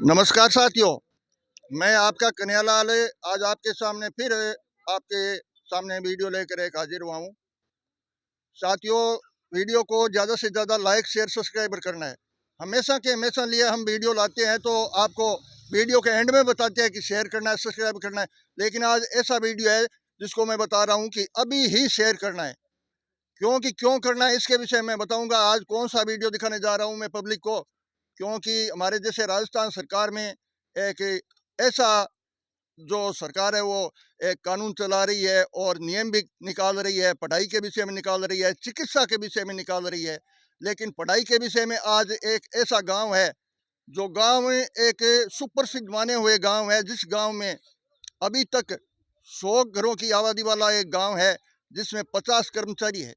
नमस्कार साथियों, मैं आपका कन्हैयालाल आज आपके सामने फिर आपके सामने वीडियो लेकर एक हाजिर हुआ हूँ। साथियों, वीडियो को ज़्यादा से ज़्यादा लाइक शेयर सब्सक्राइबर करना है। हमेशा के हमेशा लिए हम वीडियो लाते हैं तो आपको वीडियो के एंड में बताते हैं कि शेयर करना है, सब्सक्राइब करना है, लेकिन आज ऐसा वीडियो है जिसको मैं बता रहा हूँ कि अभी ही शेयर करना है। क्यों करना है इसके विषय में बताऊँगा। आज कौन सा वीडियो दिखाने जा रहा हूँ मैं पब्लिक को, क्योंकि हमारे जैसे राजस्थान सरकार में एक ऐसा जो सरकार है वो एक कानून चला रही है और नियम भी निकाल रही है, पढ़ाई के विषय में निकाल रही है, चिकित्सा के विषय में निकाल रही है। लेकिन पढ़ाई के विषय में आज एक ऐसा गांव है जो गांव एक सुप्रसिद्ध माने हुए गांव है, जिस गांव में अभी तक 100 घरों की आबादी वाला एक गांव है जिसमें 50 कर्मचारी है।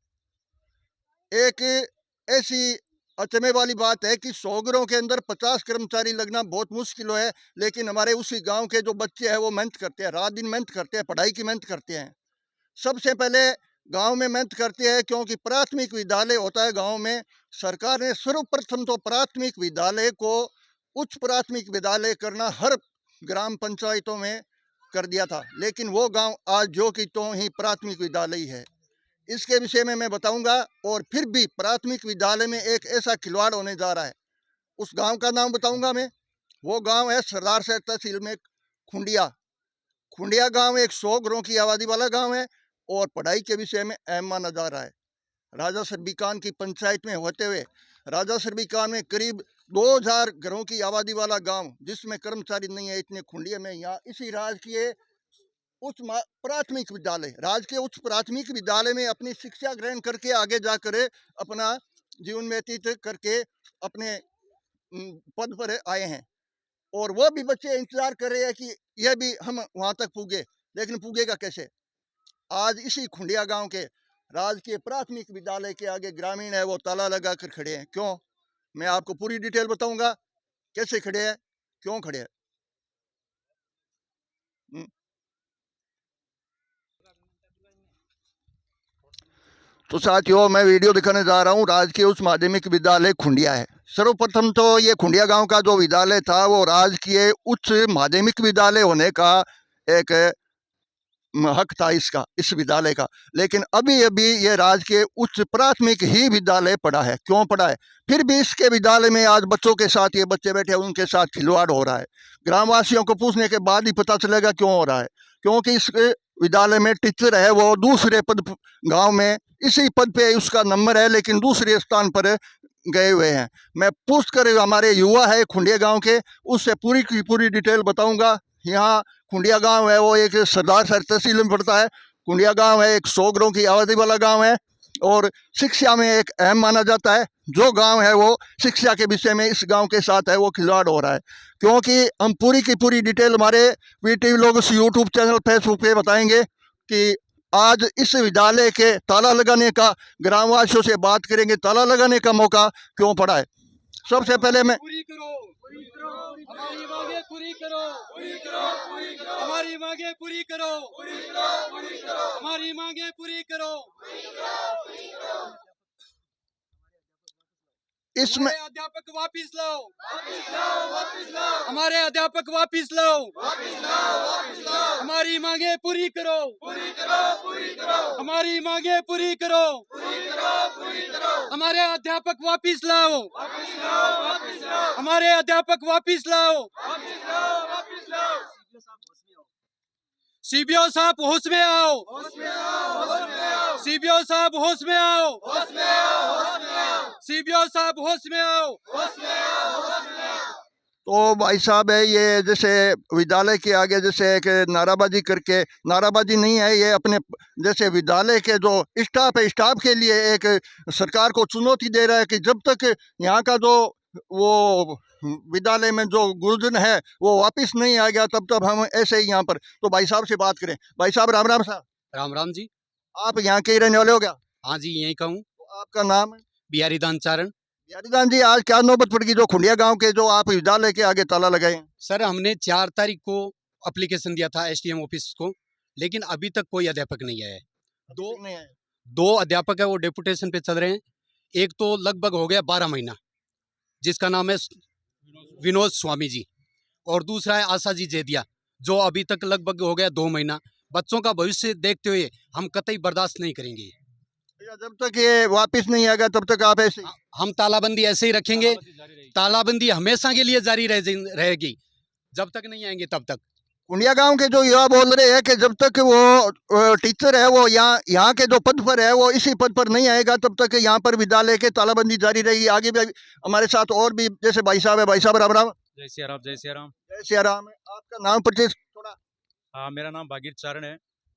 एक ऐसी अचंभे वाली बात है कि 100 घरों के अंदर 50 कर्मचारी लगना बहुत मुश्किल है, लेकिन हमारे उसी गांव के जो बच्चे हैं वो मेहनत करते हैं, रात दिन मेहनत करते हैं, पढ़ाई की मेहनत करते हैं। सबसे पहले गांव में मेहनत करते हैं क्योंकि प्राथमिक विद्यालय होता है गांव में। सरकार ने सर्वप्रथम तो प्राथमिक विद्यालय को उच्च प्राथमिक विद्यालय करना हर ग्राम पंचायतों में कर दिया था, लेकिन वो गाँव आज जो कि तो ही प्राथमिक विद्यालय है। इसके विषय में मैं बताऊंगा। और फिर भी प्राथमिक विद्यालय में एक ऐसा खिलवाड़ होने जा रहा है, उस गांव का नाम बताऊंगा मैं। वो गांव है सरदार शहर तहसील में खुंडिया। खुंडिया गांव एक 100 घरों की आबादी वाला गांव है और पढ़ाई के विषय में अहम माना जा रहा है। राजा सरबीकान की पंचायत में होते हुए राजा सरबीकान में करीब 2000 घरों की आबादी वाला गांव जिसमें कर्मचारी नहीं है, इतने खुंडिया में यहाँ इसी राजकीय उच्च प्राथमिक विद्यालय, राजकीय उच्च प्राथमिक विद्यालय में अपनी शिक्षा ग्रहण करके आगे जाकर अपना जीवन व्यतीत करके अपने पद पर आए हैं। और वो भी बच्चे इंतजार कर रहे हैं कि यह भी हम वहां तक पूगे, लेकिन पूगेगा कैसे। आज इसी खुंडिया गांव के राजकीय प्राथमिक विद्यालय के आगे ग्रामीण है वो ताला लगा कर खड़े हैं। क्यों, मैं आपको पूरी डिटेल बताऊंगा कैसे खड़े हैं, क्यों खड़े हैं। तो साथियों, मैं वीडियो दिखाने जा रहा हूँ राजकीय उच्च माध्यमिक विद्यालय खुंडिया है। सर्वप्रथम तो ये खुंडिया गांव का जो विद्यालय था वो राजकीय उच्च माध्यमिक विद्यालय होने का एक हक था इस विद्यालय का, लेकिन अभी अभी ये राजकीय उच्च प्राथमिक ही विद्यालय पड़ा है। क्यों पड़ा है, फिर भी इसके विद्यालय में आज बच्चों के साथ ये बच्चे बैठे उनके साथ खिलवाड़ हो रहा है। ग्रामवासियों को पूछने के बाद ही पता चलेगा क्यों हो रहा है। क्योंकि इस विद्यालय में टीचर है वो दूसरे पद गांव में इसी पद पे उसका नंबर है, लेकिन दूसरे स्थान पर गए हुए हैं। मैं पूछ कर हमारे युवा है खुंडिया गांव के, उससे पूरी की पूरी डिटेल बताऊंगा। यहाँ खुंडिया गांव है वो एक सरदार शहर तहसील में पड़ता है। खुंडिया गांव है एक 100 घरों की आबादी वाला गांव है और शिक्षा में एक अहम माना जाता है। जो गांव है वो शिक्षा के विषय में इस गांव के साथ है वो खिलवाड़ हो रहा है। क्योंकि हम पूरी की पूरी डिटेल हमारे वीटीवी लोग यूट्यूब चैनल फेसबुक पे बताएंगे कि आज इस विद्यालय के ताला लगाने का ग्रामवासियों से बात करेंगे, ताला लगाने का मौका क्यों पड़ा है। सबसे पहले मैं हमारी मांगे पूरी करो, हमारी मांगे पूरी करो, हमारी मांगे पूरी करो। इसमें अध्यापक वापिस लाओ, हमारे अध्यापक वापिस लाओ, हमारी मांगे पूरी करो, हमारी मांगे पूरी करो, हमारे अध्यापक वापिस लाओ, हमारे अध्यापक वापिस लाओ। सीबीओ साहब होश में आओ, सीबीओ साहब होश में आओ, सीबीओ साहब होश में आओ। तो भाई साहब है ये जैसे विद्यालय के आगे जैसे एक नाराबाजी करके, नाराबाजी नहीं है ये, अपने जैसे विद्यालय के जो स्टाफ है स्टाफ के लिए एक सरकार को चुनौती दे रहा है कि जब तक यहाँ का जो वो विद्यालय में जो गुरुजन है वो वापस नहीं आ गया तब तक हम ऐसे ही यहाँ पर। तो भाई साहब से बात करें। भाई साहब राम राम साहब। राम राम जी। आप यहाँ के ही रहने वाले हो क्या? हाँ जी, यहीं का हूँ। तो आपका नाम है? बिहारी दान चारण। बिहारीदान जी, आज क्या नौबत पड़ गई जो खुंडिया गांव के जो आप विद्यालय के आगे ताला लगाए? सर, हमने 4 तारीख को एप्लीकेशन दिया था एसडीएम ऑफिस को, लेकिन अभी तक कोई अध्यापक नहीं आया है। दो अध्यापक है वो डेपुटेशन पे चल रहे हैं, एक तो लगभग हो गया 12 महीना, जिसका नाम है विनोद स्वामी जी, और दूसरा है आशा जी जेदिया, जो अभी तक लगभग हो गया 2 महीना। बच्चों का भविष्य देखते हुए हम कतई बर्दाश्त नहीं करेंगे। भैया, जब तक ये वापस नहीं आएगा तब तक आप ऐसे हम तालाबंदी ऐसे ही रखेंगे, तालाबंदी हमेशा के लिए जारी रहेगी, जब तक नहीं आएंगे तब तक। कुंडिया गांव के जो युवा बोल रहे हैं कि जब तक वो टीचर है वो यहाँ के जो पद पर है वो इसी पद पर नहीं आएगा तब तक यहाँ पर विद्यालय के तालाबंदी जारी रहेगी। आगे भी हमारे साथ और भी जैसे भाई साहब है। भाई साहब राम राम। जय सिया राम, जय सिया राम। जय सिया राम। आपका नाम परिचय थोड़ा। हाँ, मेरा नाम भागीरथ चारण है।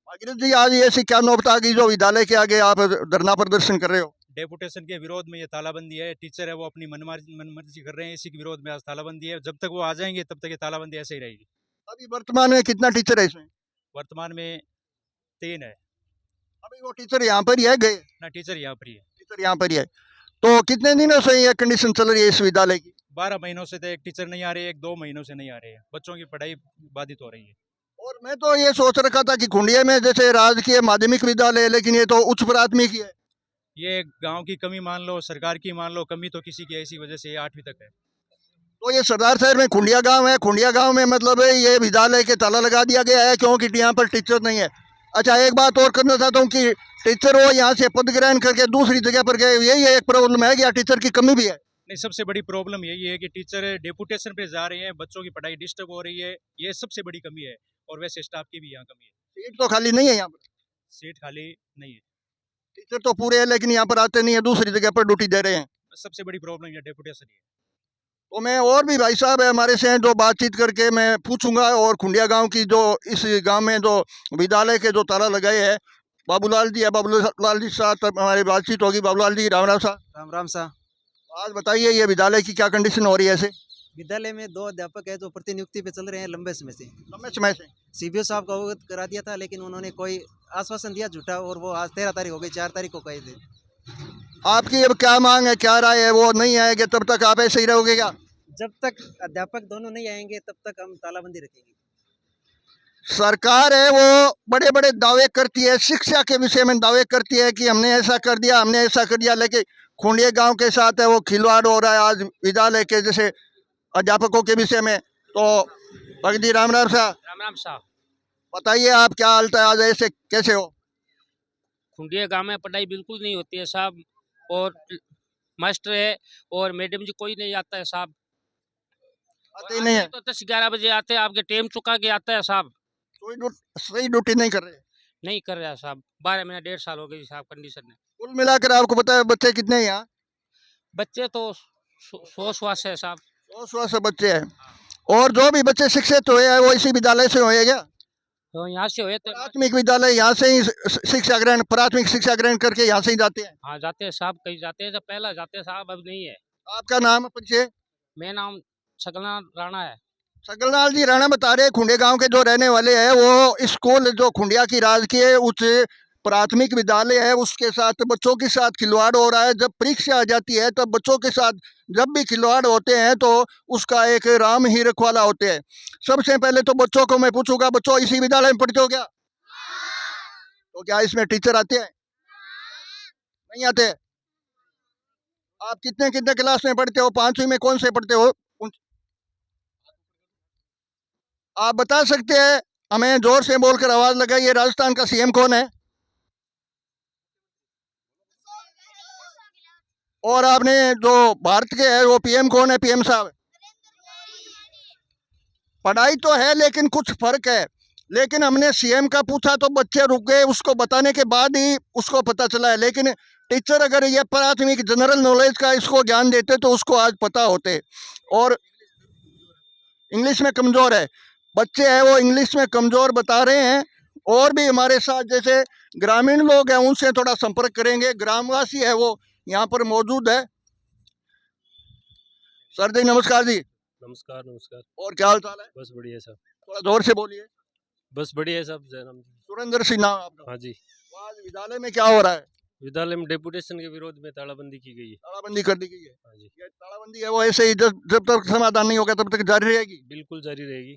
भागीरथ जी, आज ऐसी क्या नौबत आ गई जो विद्यालय के आगे आप धरना प्रदर्शन कर रहे हो? डेपुटेशन के विरोध में ये तालाबंदी है। टीचर है वो अपनी मनमर्जी कर रहे हैं, इसी के विरोध में आज तालाबंदी है। जब तक वो आ जाएंगे तब तक ये तालाबंदी ऐसे ही रहेगी। अभी वर्तमान में कितना टीचर है इसमें? वर्तमान में 3 है। अभी वो टीचर यहाँ पर ही है, गए? ना, टीचर यहाँ पर ही है। टीचर यहाँ पर ही है। तो कितने दिनों से ये कंडीशन चल रही है इस विद्यालय की? 12 महीनों से तो एक टीचर नहीं आ रहे, एक 2 महीनों से नहीं आ रहे हैं। बच्चों की पढ़ाई बाधित हो रही है। और मैं तो ये सोच रखा था कि खुंडिया में जैसे राजकीय माध्यमिक विद्यालय है, लेकिन ये तो उच्च प्राथमिक ही है। ये गांव की कमी मान लो, सरकार की मान लो, कमी तो किसी की ऐसी वजह से ये 8वीं तक है। तो ये सरदार शहर में खुंडिया गांव है, खुंडिया गांव में मतलब ये विद्यालय के ताला लगा दिया गया है क्योंकि यहाँ पर टीचर नहीं है। अच्छा, एक बात और करना चाहता हूँ कि टीचर वो यहाँ से पद ग्रहण करके दूसरी जगह पर गए, यही एक प्रॉब्लम है या टीचर की कमी भी है? नहीं, सबसे बड़ी प्रॉब्लम यही है कि टीचर डेपुटेशन पे जा रहे हैं, बच्चों की पढ़ाई डिस्टर्ब हो रही है, ये सबसे बड़ी कमी है। और वैसे स्टाफ की भी यहाँ कमी है। सीट तो खाली नहीं है यहाँ पर? सीट खाली नहीं है। टीचर तो पूरे है लेकिन यहाँ पर आते नहीं है, दूसरी जगह पर ड्यूटी दे रहे हैं। सबसे बड़ी प्रॉब्लम ये डेपुटेशन ही है। तो मैं और भी भाई साहब है हमारे से हैं जो बातचीत करके मैं पूछूंगा। और खुंडिया गांव की जो इस गांव में जो विद्यालय के जो ताला लगाए हैं, बाबूलाल जी है, बाबूलाल जी साथ हमारी बातचीत होगी। बाबूलाल जी राम राम साहब। राम राम सा। आज बताइए ये विद्यालय की क्या कंडीशन हो रही है ऐसे? विद्यालय में 2 अध्यापक है जो प्रतिनियुक्ति पे चल रहे हैं लंबे समय से। लंबे समय से सीबीओ साहब को अवगत करा दिया था, लेकिन उन्होंने कोई आश्वासन दिया झूठा, और वो आज 13 तारीख हो गई, 4 तारीख को कहे थे। आपकी अब क्या मांग है, क्या राय है? वो नहीं आएंगे तब तक आप ऐसे ही रहोगे क्या? जब तक अध्यापक दोनों नहीं आएंगे तब तक हम तालाबंदी रखेंगे। सरकार है वो बड़े बड़े दावे करती है, शिक्षा के विषय में दावे करती है कि हमने ऐसा कर दिया, हमने ऐसा कर दिया, लेकिन खुंडिया गांव के साथ है वो खिलवाड़ हो रहा है आज विद्यालय के जैसे अध्यापकों के विषय में। तो भगत जी राम राम साहब। राम राम साहब। बताइए आप क्या हालत है, आज ऐसे कैसे हो? खुंडिया गांव में पढ़ाई बिल्कुल नहीं होती है साहब, और मास्टर है और मैडम जी कोई नहीं आता है साहब। आते ही नहीं है? तो 10-11 बजे आते हैं, आपके टाइम चुका के आता है साहब। सही ड्यूटी नहीं कर रहे? नहीं कर रहा साहब, 12 महीना 1.5 साल हो गई साहब कंडीशन में। कुल मिलाकर आपको पता है बच्चे कितने हैं यहाँ? बच्चे तो 100 है साहब। 100 से बच्चे हैं। और जो भी बच्चे शिक्षित हुए हैं वो इसी विद्यालय से हुए क्या? तो यहाँ से हुए तो प्राथमिक विद्यालय यहाँ से ही शिक्षा ग्रहण, प्राथमिक शिक्षा ग्रहण करके यहाँ से ही जाते हैं? हाँ जाते हैं साहब, कहीं जाते हैं, जब पहला जाते हैं साहब, अब नहीं है। आपका नाम परिचय? मेरा नाम छगना राणा है। सगललाल जी राणा बता रहे खुंडिया गांव के जो रहने वाले हैं, वो स्कूल जो खुंडिया की राजकीय उच्च प्राथमिक विद्यालय है उसके साथ बच्चों के साथ खिलवाड़ हो रहा है। जब परीक्षा आ जाती है तब बच्चों के साथ जब भी खिलवाड़ होते हैं तो उसका एक राम ही रखवाला होते हैं। सबसे पहले तो बच्चों को मैं पूछूंगा, बच्चों इसी विद्यालय में पढ़ते हो क्या? तो क्या इसमें टीचर आते हैं? नहीं आते? आप कितने कितने क्लास में पढ़ते हो? 5वीं में कौन से पढ़ते हो? आप बता सकते हैं? हमें जोर से बोलकर आवाज लगाइए। राजस्थान का सीएम कौन है? और आपने जो भारत के है वो पीएम कौन है? पीएम साहब। पढ़ाई तो है लेकिन कुछ फर्क है। लेकिन हमने सीएम का पूछा तो बच्चे रुक गए, उसको बताने के बाद ही उसको पता चला है। लेकिन टीचर अगर ये प्राथमिक जनरल नॉलेज का इसको ज्ञान देते तो उसको आज पता होते। और इंग्लिश में कमजोर है, बच्चे हैं वो इंग्लिश में कमजोर बता रहे हैं। और भी हमारे साथ जैसे ग्रामीण लोग हैं उनसे थोड़ा संपर्क करेंगे। ग्रामवासी है वो यहाँ पर मौजूद है। सर जी नमस्कार जी। नमस्कार नमस्कार। और क्या हाल चाल है? बस बढ़िया साहब। थोड़ा जोर से बोलिए। बस बढ़िया है साहब। जयराम जी। सुरेंद्र सिंह नाम आपका? हाँ जी। तो आज विद्यालय में क्या हो रहा है? विद्यालय में डेपुटेशन के विरोध में तालाबंदी की गई है। तालाबंदी कर दी गई है? हाँ जी, ये तालाबंदी है वो ऐसे ही जब तक समाधान नहीं होगा तब तक जारी रहेगी? बिल्कुल जारी रहेगी।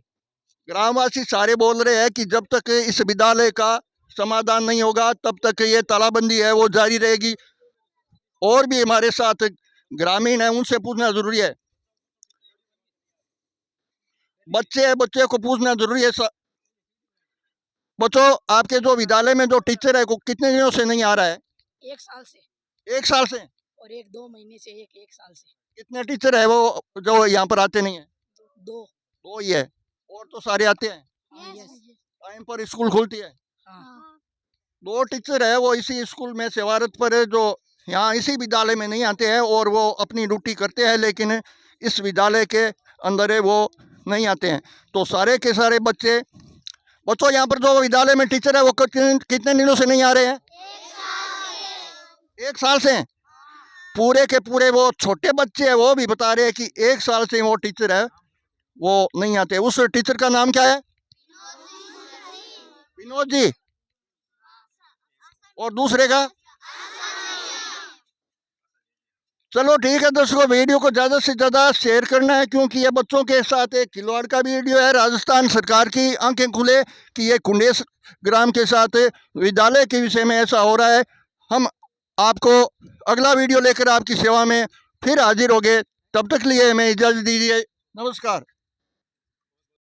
ग्रामवासी सारे बोल रहे हैं कि जब तक इस विद्यालय का समाधान नहीं होगा तब तक ये तालाबंदी है वो जारी रहेगी। और भी हमारे साथ ग्रामीण है, उनसे पूछना जरूरी है। बच्चे को पूछना जरूरी है। बच्चों, आपके जो विद्यालय में जो टीचर है वो कितने दिनों से नहीं आ रहा है? 1 साल से। 1 साल से? और 1-2 महीने से, एक साल से। कितने टीचर है वो जो यहाँ पर आते नहीं है? 2 ही है, और तो सारे आते हैं? हाँ, यस। टाइम पर स्कूल खुलती है? हाँ। 2 टीचर है वो इसी स्कूल में सेवारत पर है, जो यहाँ इसी विद्यालय में नहीं आते हैं और वो अपनी ड्यूटी करते हैं, लेकिन इस विद्यालय के अंदर है वो नहीं आते हैं। तो सारे के सारे बच्चों यहाँ पर जो विद्यालय में टीचर है वो कितने दिनों से नहीं आ रहे हैं? 1 साल से। पूरे के पूरे वो छोटे बच्चे हैं, वो भी बता रहे हैं कि 1 साल से वो टीचर है वो नहीं आते। उस टीचर का नाम क्या है? विनोद जी। और दूसरे का? चलो ठीक है दोस्तों, वीडियो को ज़्यादा से ज़्यादा शेयर करना है, क्योंकि ये बच्चों के साथ एक खिलवाड़ का वीडियो है। राजस्थान सरकार की आंखें खुले कि ये कुंडेस ग्राम के साथ विद्यालय के विषय में ऐसा हो रहा है। हम आपको अगला वीडियो लेकर आपकी सेवा में फिर हाजिर होंगे। तब तक लिए हमें इजाज़त दीजिए। नमस्कार।